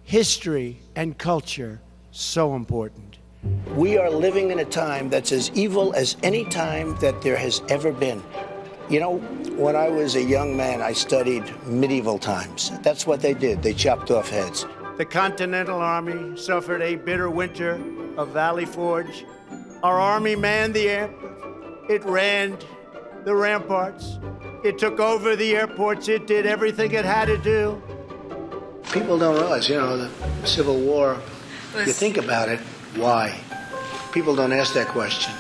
history and culture so important. We are living in a time that's as evil as any time that there has ever been. You know, when I was a young man, I studied medieval times. That's what they did. They chopped off heads. The Continental Army suffered a bitter winter of Valley Forge. Our army manned the air. It ran the ramparts. It took over the airports. It did everything it had to do. People don't realize, you know, the Civil War, you think about it, why? People don't ask that question.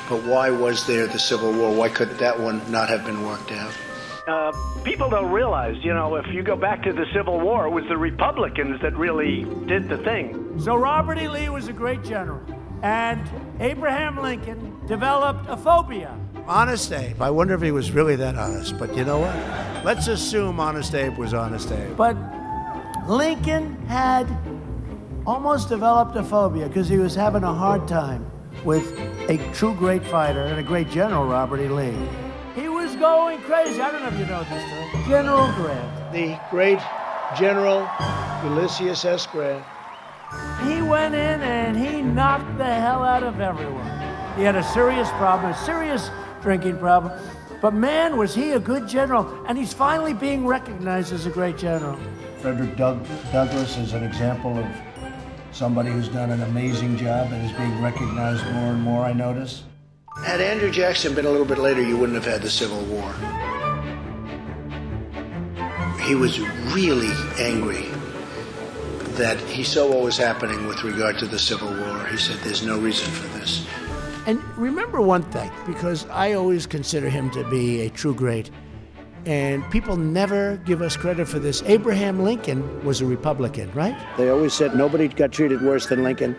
But why was there the Civil War? Why could that one not have been worked out? People don't realize, you know, if you go back to the Civil War, it was the Republicans that really did the thing. So Robert E. Lee was a great general, and Abraham Lincoln developed a phobia. Honest Abe. I wonder if he was really that honest, but you know what? Let's assume Honest Abe was Honest Abe. But Lincoln had almost developed a phobia because he was having a hard time with a true great fighter and a great general, Robert E. Lee. He was going crazy. I don't know if you know this story. General Grant. The great General Ulysses S. Grant. He went in and he knocked the hell out of everyone. He had a serious problem, a serious drinking problem. But man, was he a good general. And he's finally being recognized as a great general. Frederick Douglass is an example of somebody who's done an amazing job and is being recognized more and more, I notice. Had Andrew Jackson been a little bit later, you wouldn't have had the Civil War. He was really angry that he saw what was happening with regard to the Civil War. He said, there's no reason for this. And remember one thing, because I always consider him to be a true great, and people never give us credit for this. Abraham Lincoln was a Republican, right? They always said nobody got treated worse than Lincoln.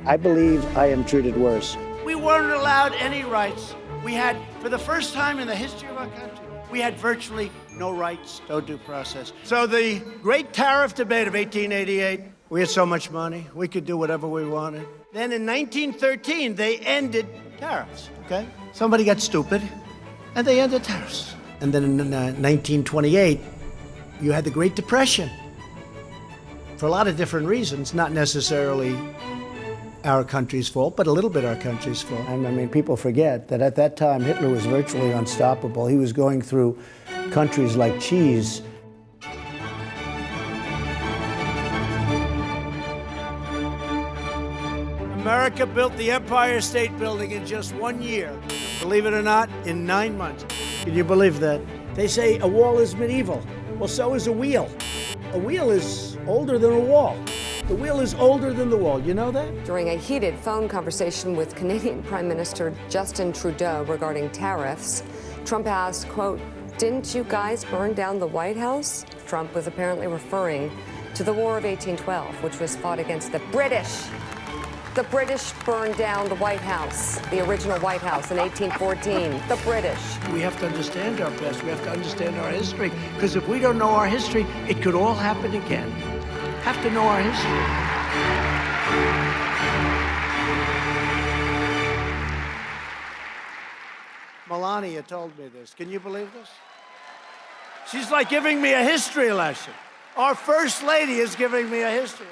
I believe I am treated worse. We weren't allowed any rights. We had, for the first time in the history of our country, we had virtually no rights, no due process. So the great tariff debate of 1888, we had so much money, we could do whatever we wanted. Then in 1913, they ended tariffs, okay? Somebody got stupid, and they ended tariffs. And then in 1928, you had the Great Depression. For a lot of different reasons, not necessarily our country's fault, but a little bit our country's fault. And I mean, people forget that at that time, Hitler was virtually unstoppable. He was going through countries like cheese. America built the Empire State Building in just 1 year. Believe it or not, in 9 months. Can you believe that? They say a wall is medieval. Well, so is a wheel. A wheel is older than a wall. The wheel is older than the wall. You know that? During a heated phone conversation with Canadian Prime Minister Justin Trudeau regarding tariffs, Trump asked, quote, "Didn't you guys burn down the White House?" Trump was apparently referring to the War of 1812, which was fought against the British. The British burned down the White House, the original White House in 1814. The British. We have to understand our past. We have to understand our history. Because if we don't know our history, it could all happen again. Have to know our history. Melania told me this. Can you believe this? She's like giving me a history lesson. Our First Lady is giving me a history.